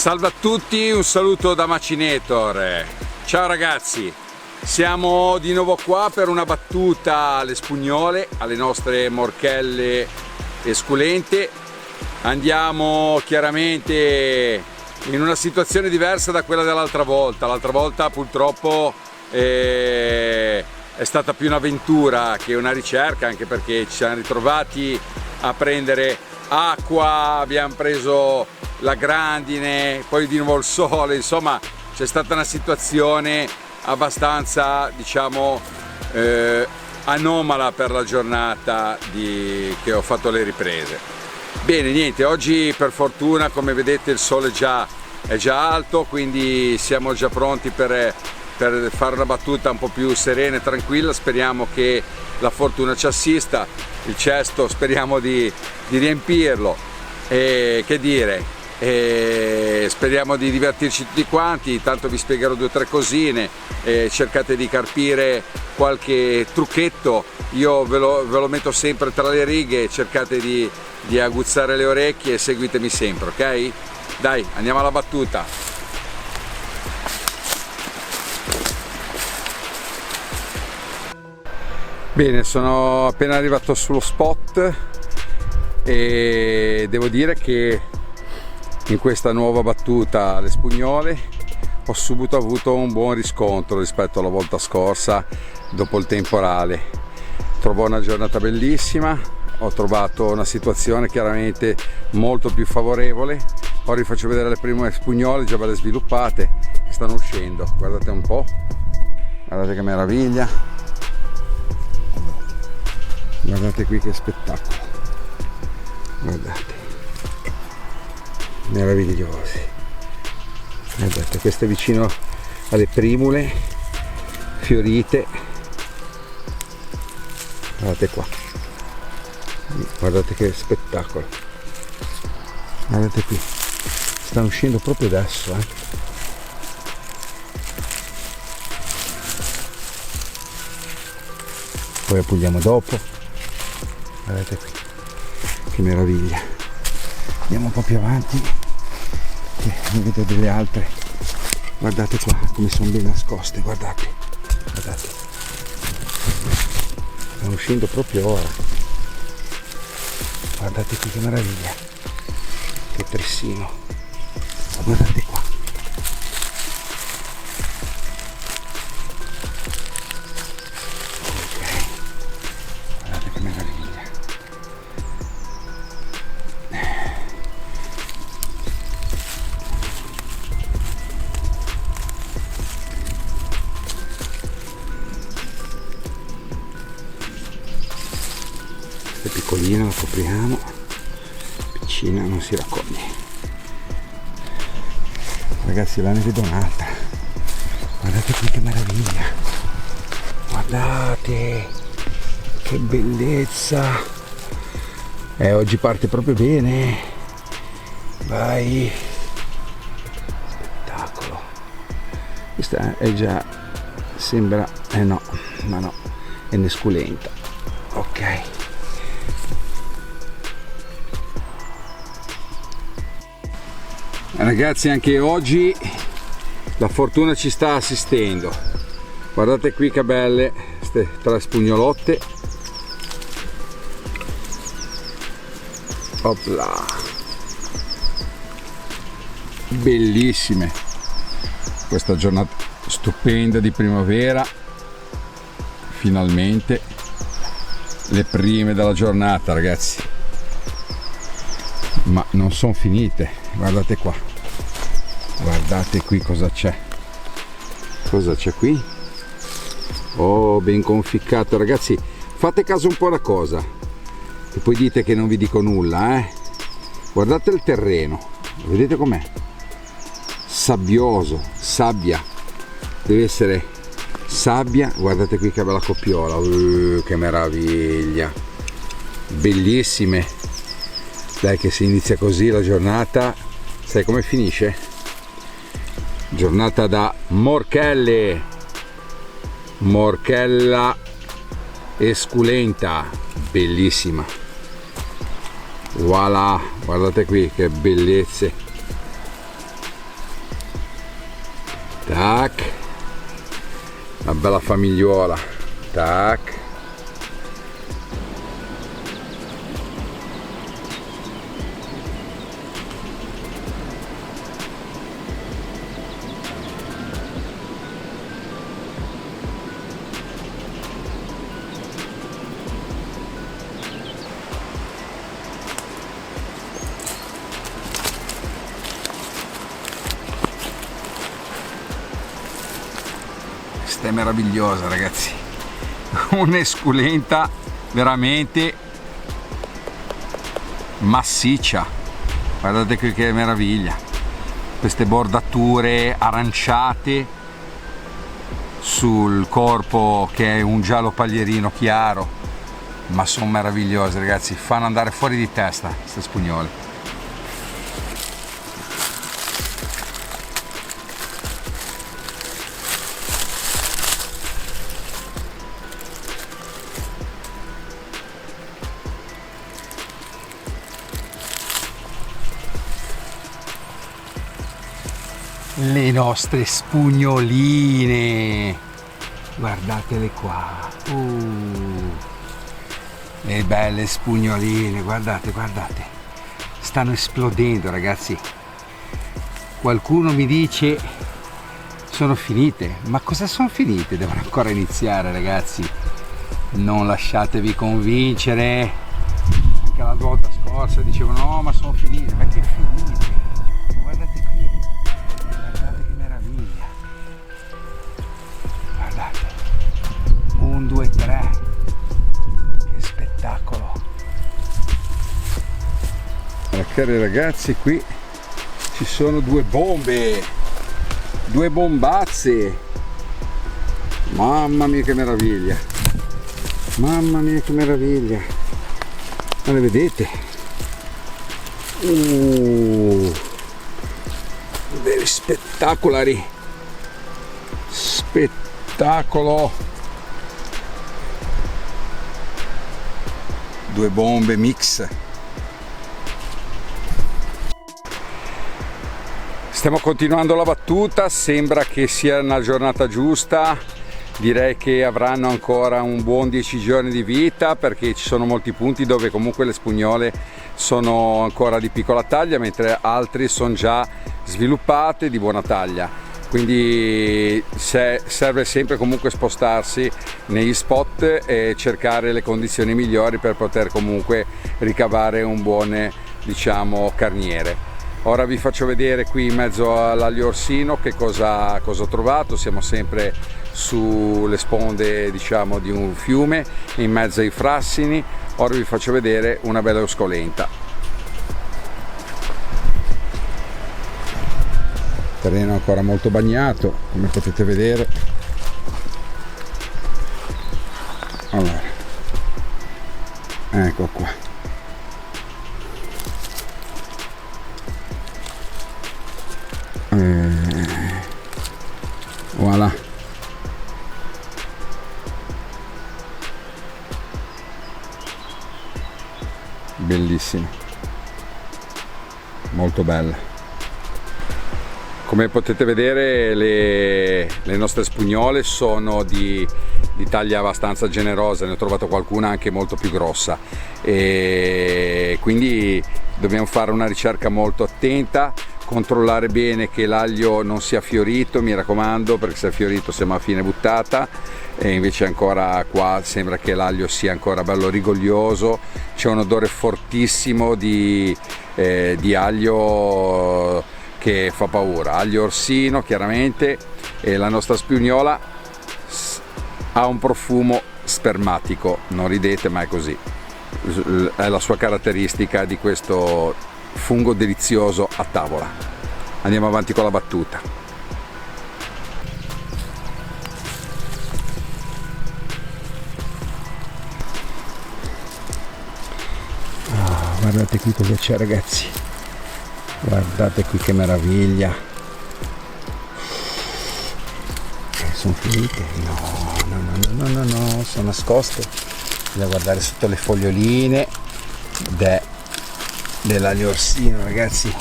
Salve a tutti, un saluto da Macinator. Ciao ragazzi, siamo di nuovo qua per una battuta alle spugnole, alle nostre morchelle esculente. Andiamo chiaramente in una situazione diversa da quella dell'altra volta. L'altra volta purtroppo è stata più un'avventura che una ricerca, anche perché ci siamo ritrovati a prendere acqua, abbiamo preso la grandine, poi di nuovo il sole, insomma c'è stata una situazione abbastanza, diciamo, anomala per la giornata che ho fatto le riprese. Bene, niente, oggi per fortuna, come vedete, il sole è già alto, quindi siamo già pronti per fare una battuta un po' più serena e tranquilla. Speriamo che la fortuna ci assista, il cesto speriamo di riempirlo, e che dire, speriamo di divertirci tutti quanti. Tanto vi spiegherò 2 o 3 cosine, cercate di capire qualche trucchetto, io ve lo metto sempre tra le righe, cercate di aguzzare le orecchie e seguitemi sempre, ok? Dai, andiamo alla battuta. Bene, sono appena arrivato sullo spot e devo dire che in questa nuova battuta alle spugnole ho subito avuto un buon riscontro rispetto alla volta scorsa dopo il temporale. Trovo una giornata bellissima, ho trovato una situazione chiaramente molto più favorevole. Ora vi faccio vedere le prime spugnole già belle sviluppate che stanno uscendo, guardate un po', guardate che meraviglia. Guardate qui che spettacolo, guardate, meravigliosi. Guardate, questo è vicino alle primule fiorite, guardate qua, guardate che spettacolo, guardate qui, stanno uscendo proprio adesso, Poi appuliamo dopo. Guardate qui, che meraviglia. Andiamo un po' più avanti, che ne vedo delle altre. Guardate qua come sono ben nascoste, guardate, guardate. Stanno uscendo proprio ora. Guardate qui che meraviglia, che trissino. Guardate qua. Piccolina la copriamo, piccina non si raccoglie. Ragazzi, là ne vedo un'altra, guardate qui che meraviglia, guardate che bellezza, oggi parte proprio bene, vai, spettacolo. Questa è già, sembra, no, ma no, è nesculenta, ok. Ragazzi, anche oggi la fortuna ci sta assistendo, guardate qui che belle queste 3 spugnolotte, opla, bellissime, questa giornata stupenda di primavera, finalmente le prime della giornata, ragazzi, ma non sono finite, guardate qua. Guardate qui cosa c'è qui, oh, ben conficcato. Ragazzi, fate caso un po' alla cosa, che poi dite che non vi dico nulla, guardate il terreno, vedete com'è? Sabbioso, sabbia, deve essere sabbia. Guardate qui che bella coppiola, che meraviglia, bellissime. Dai, che si inizia così la giornata, sai come finisce? Giornata da morchelle, morchella esculenta, bellissima. Voilà, guardate qui che bellezze. tac, una bella famigliuola, tac. Questa è meravigliosa, ragazzi, un'esculenta veramente massiccia, guardate qui che meraviglia, queste bordature aranciate sul corpo che è un giallo paglierino chiaro, ma sono meravigliose, ragazzi, fanno andare fuori di testa queste spugnole. Le nostre spugnoline, guardatele qua, le belle spugnoline, guardate, guardate, stanno esplodendo, ragazzi. Qualcuno mi dice sono finite, ma cosa sono finite? Devono ancora iniziare, ragazzi, non lasciatevi convincere. Anche la volta scorsa dicevano no, ma sono finite, ma che finite? Guardate qui, guardate che meraviglia, guardate, 1, 2, 3, che spettacolo. Cari ragazzi, qui ci sono due bombe, due bombazze, mamma mia che meraviglia, mamma mia che meraviglia, ma le vedete? Very spettacolari, spettacolo, due bombe mix. Stiamo continuando la battuta, sembra che sia una giornata giusta, direi che avranno ancora un buon 10 giorni di vita, perché ci sono molti punti dove comunque le spugnole sono ancora di piccola taglia, mentre altri sono già sviluppate di buona taglia, quindi serve sempre comunque spostarsi negli spot e cercare le condizioni migliori per poter comunque ricavare un buon, diciamo, carniere. Ora vi faccio vedere qui in mezzo all'aglio orsino che cosa ho trovato. Siamo sempre sulle sponde, diciamo, di un fiume in mezzo ai frassini. Ora vi faccio vedere una bella esculenta. Terreno ancora molto bagnato, come potete vedere. Allora, ecco qua. Voilà, bellissima, molto bella. Come potete vedere le nostre spugnole sono di taglia abbastanza generosa, ne ho trovato qualcuna anche molto più grossa e quindi dobbiamo fare una ricerca molto attenta, controllare bene che l'aglio non sia fiorito, mi raccomando, perché se è fiorito siamo a fine buttata, e invece ancora qua sembra che l'aglio sia ancora bello rigoglioso, c'è un odore fortissimo di aglio che fa paura, aglio orsino chiaramente, e la nostra spugnola ha un profumo spermatico, non ridete ma è così, è la sua caratteristica di questo fungo delizioso a tavola. Andiamo avanti con la battuta. Guardate qui cosa c'è, ragazzi, guardate qui che meraviglia. Sono finite? No, sono nascoste. Bisogna guardare sotto le foglioline dell'aglio orsino, ragazzi,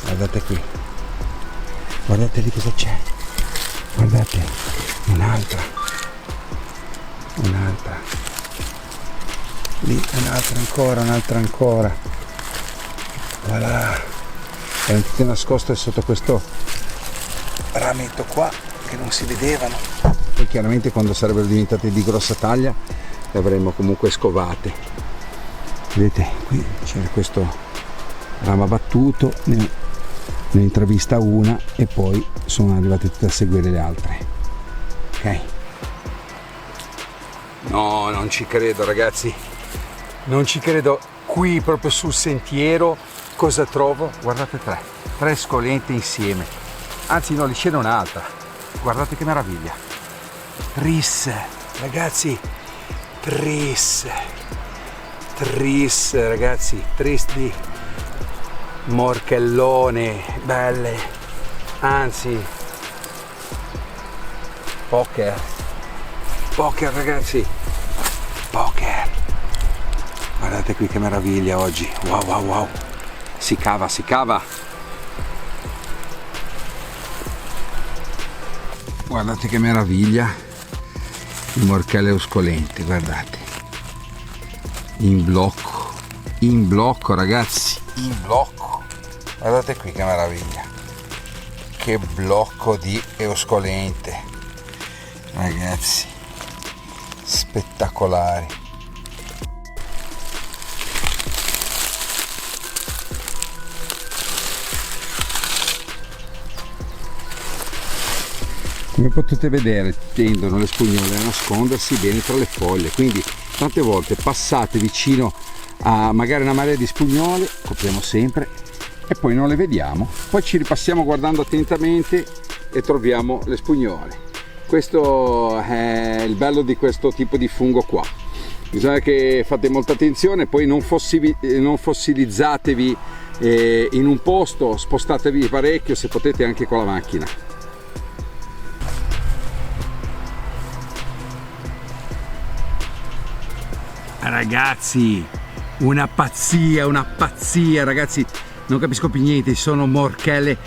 guardate qui, Guardate lì cosa c'è. Guardate, un'altra. Lì un'altra ancora. Voilà. Erano tutte nascoste sotto questo rametto qua che non si vedevano. Poi chiaramente quando sarebbero diventate di grossa taglia le avremmo comunque scovate. Vedete, qui c'era questo ramo abbattuto, ne ho intravista una e poi sono arrivate tutte a seguire le altre. Ok? No, non ci credo ragazzi, non ci credo. Qui proprio sul sentiero cosa trovo? Guardate, tre scolente insieme, anzi no, lì c'era un'altra, guardate che meraviglia. Tris, ragazzi, tris ragazzi, tris di morchellone, belle, anzi poker ragazzi, poker. Guardate qui che meraviglia oggi, wow, si cava. Guardate che meraviglia, il morchelle euscolente, guardate, in blocco ragazzi, in blocco. Guardate qui che meraviglia, che blocco di euscolente ragazzi, spettacolari. Come potete vedere tendono le spugnole a nascondersi bene tra le foglie, quindi tante volte passate vicino a magari una marea di spugnole, copriamo sempre e poi non le vediamo, poi ci ripassiamo guardando attentamente e troviamo le spugnole. Questo è il bello di questo tipo di fungo qua, bisogna che fate molta attenzione, poi non fossilizzatevi in un posto, spostatevi parecchio se potete anche con la macchina. Ragazzi, una pazzia ragazzi, non capisco più niente, sono morchelle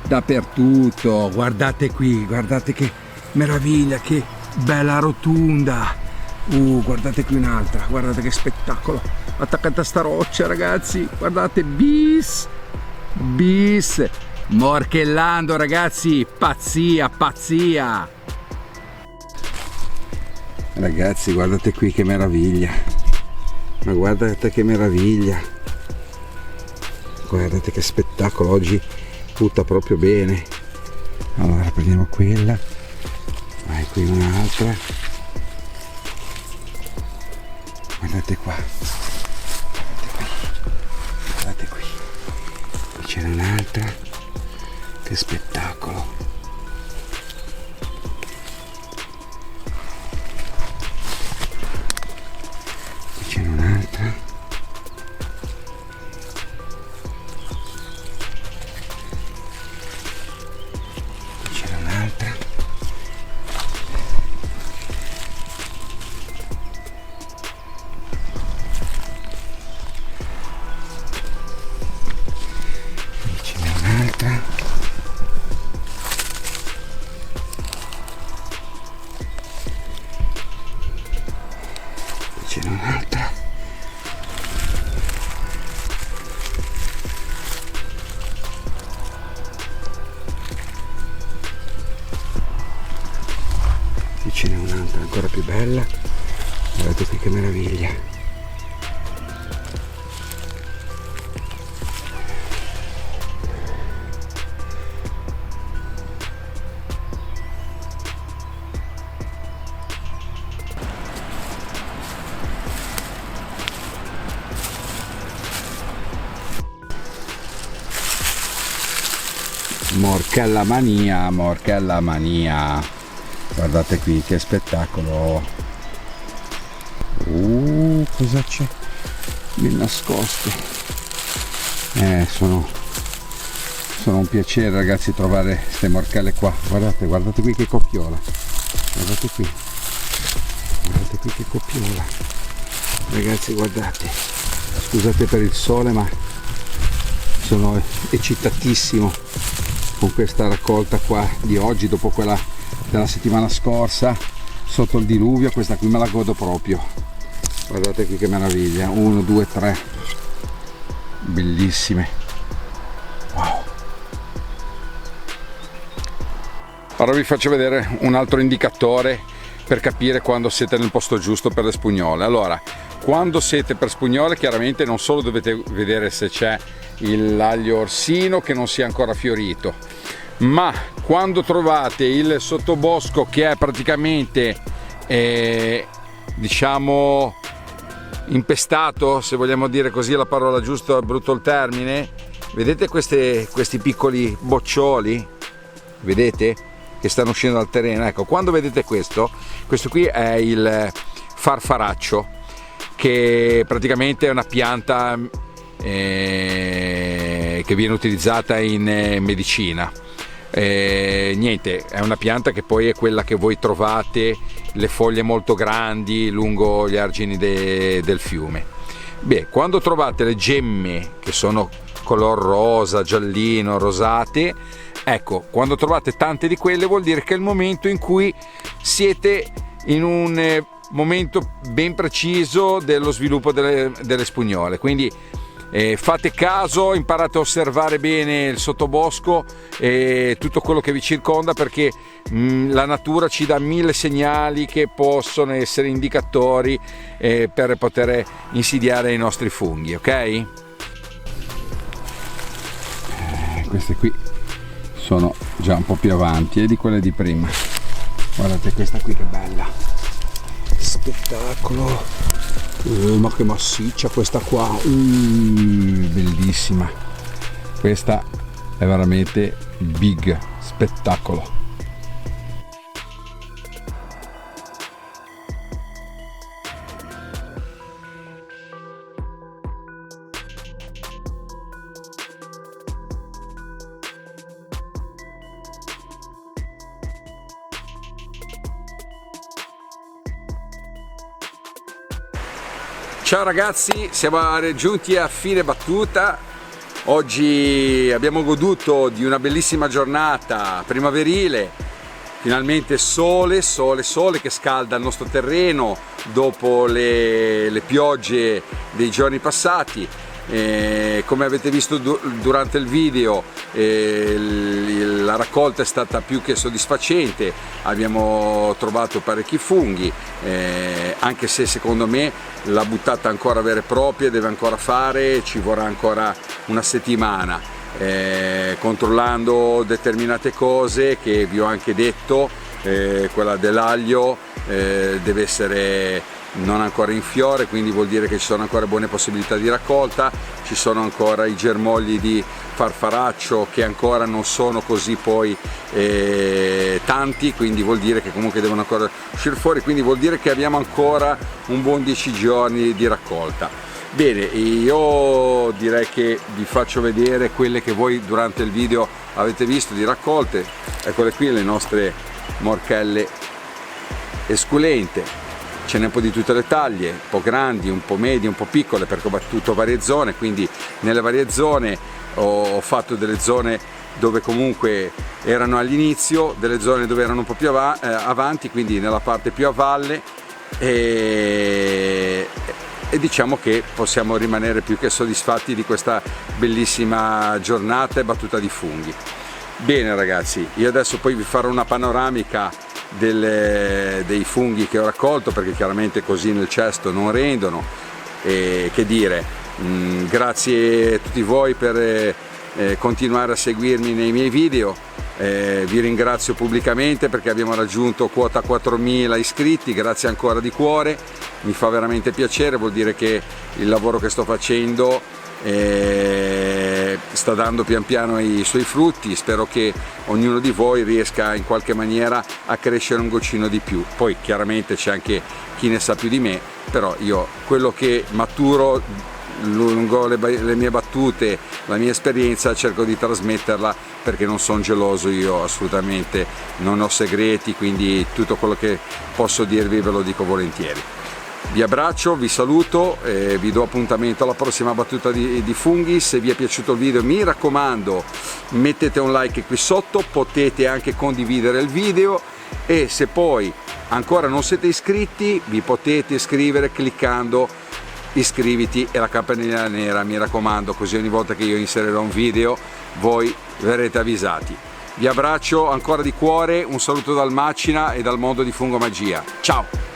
dappertutto. Guardate qui, guardate che meraviglia, che bella rotonda. Guardate qui un'altra, guardate che spettacolo, attaccata a sta roccia ragazzi, guardate, bis, morchellando ragazzi, pazzia. Ragazzi, guardate qui che meraviglia. Ma guardate che meraviglia, guardate che spettacolo, oggi butta proprio bene. Allora prendiamo quella, vai qui un'altra, guardate qua, guardate qui c'è un'altra, che spettacolo. C'è un'altra. Qui ce n'è un'altra ancora più bella. Guardate qui che meraviglia. Morchella mania, guardate qui che spettacolo. Cosa c'è? Ben nascoste. Sono un piacere ragazzi trovare queste morchelle qua. Guardate qui che coppiola, guardate qui che coppiola ragazzi, guardate, scusate per il sole ma sono eccitatissimo. con questa raccolta qua di oggi, dopo quella della settimana scorsa sotto il diluvio. Questa qui me la godo proprio, guardate qui che meraviglia, 1, 2, 3, bellissime, wow. Ora vi faccio vedere un altro indicatore per capire quando siete nel posto giusto per le spugnole. Allora, quando siete per spugnole, chiaramente non solo dovete vedere se c'è l'aglio orsino che non sia ancora fiorito, ma quando trovate il sottobosco che è praticamente diciamo impestato, se vogliamo dire così la parola giusta, è brutto il termine, vedete questi piccoli boccioli, vedete che stanno uscendo dal terreno? Ecco, quando vedete questo qui è il farfaraccio, che praticamente è una pianta che viene utilizzata in medicina. Niente, è una pianta che poi è quella che voi trovate le foglie molto grandi lungo gli argini del fiume. Beh, quando trovate le gemme che sono color rosa, giallino, rosate, ecco, quando trovate tante di quelle vuol dire che è il momento in cui siete in un momento ben preciso dello sviluppo delle spugnole. Quindi fate caso, imparate a osservare bene il sottobosco e tutto quello che vi circonda, perché la natura ci dà 1000 segnali che possono essere indicatori per poter insidiare i nostri funghi, ok? Queste qui sono già un po' più avanti di quelle di prima. Guardate questa qui che bella, spettacolo. Ma che massiccia questa qua, bellissima, questa è veramente big, spettacolo. Ciao ragazzi, siamo raggiunti a fine battuta. Oggi abbiamo goduto di una bellissima giornata primaverile, finalmente sole che scalda il nostro terreno dopo le piogge dei giorni passati. Come avete visto durante il video, la raccolta è stata più che soddisfacente, abbiamo trovato parecchi funghi, anche se secondo me la buttata ancora vera e propria deve ancora fare, ci vorrà ancora una settimana, controllando determinate cose che vi ho anche detto. Quella dell'aglio deve essere non ancora in fiore, quindi vuol dire che ci sono ancora buone possibilità di raccolta, ci sono ancora i germogli di farfaraccio che ancora non sono così poi tanti, quindi vuol dire che comunque devono ancora uscire fuori, quindi vuol dire che abbiamo ancora un buon 10 giorni di raccolta. Bene, io direi che vi faccio vedere quelle che voi durante il video avete visto di raccolte. Eccole qui le nostre morchelle esculente. Ce n'è un po' di tutte le taglie, un po' grandi, un po' medie, un po' piccole, perché ho battuto varie zone, quindi nelle varie zone ho fatto delle zone dove comunque erano all'inizio, delle zone dove erano un po' più avanti, quindi nella parte più a valle, e diciamo che possiamo rimanere più che soddisfatti di questa bellissima giornata e battuta di funghi. Bene ragazzi, io adesso poi vi farò una panoramica dei funghi che ho raccolto, perché chiaramente così nel cesto non rendono, e che dire, grazie a tutti voi per continuare a seguirmi nei miei video, vi ringrazio pubblicamente perché abbiamo raggiunto quota 4.000 iscritti, grazie ancora di cuore, mi fa veramente piacere, vuol dire che il lavoro che sto facendo sta dando pian piano i suoi frutti. Spero che ognuno di voi riesca in qualche maniera a crescere un goccino di più. Poi chiaramente c'è anche chi ne sa più di me, però io quello che maturo lungo le mie battute, la mia esperienza, cerco di trasmetterla, perché non sono geloso, io assolutamente non ho segreti, quindi tutto quello che posso dirvi ve lo dico volentieri. Vi abbraccio, vi saluto e vi do appuntamento alla prossima battuta di funghi. Se vi è piaciuto il video, mi raccomando, mettete un like qui sotto, potete anche condividere il video, e se poi ancora non siete iscritti vi potete iscrivere cliccando iscriviti e la campanella nera, mi raccomando, così ogni volta che io inserirò un video voi verrete avvisati. Vi abbraccio ancora di cuore, un saluto dal Macina e dal mondo di Fungomagia. Ciao!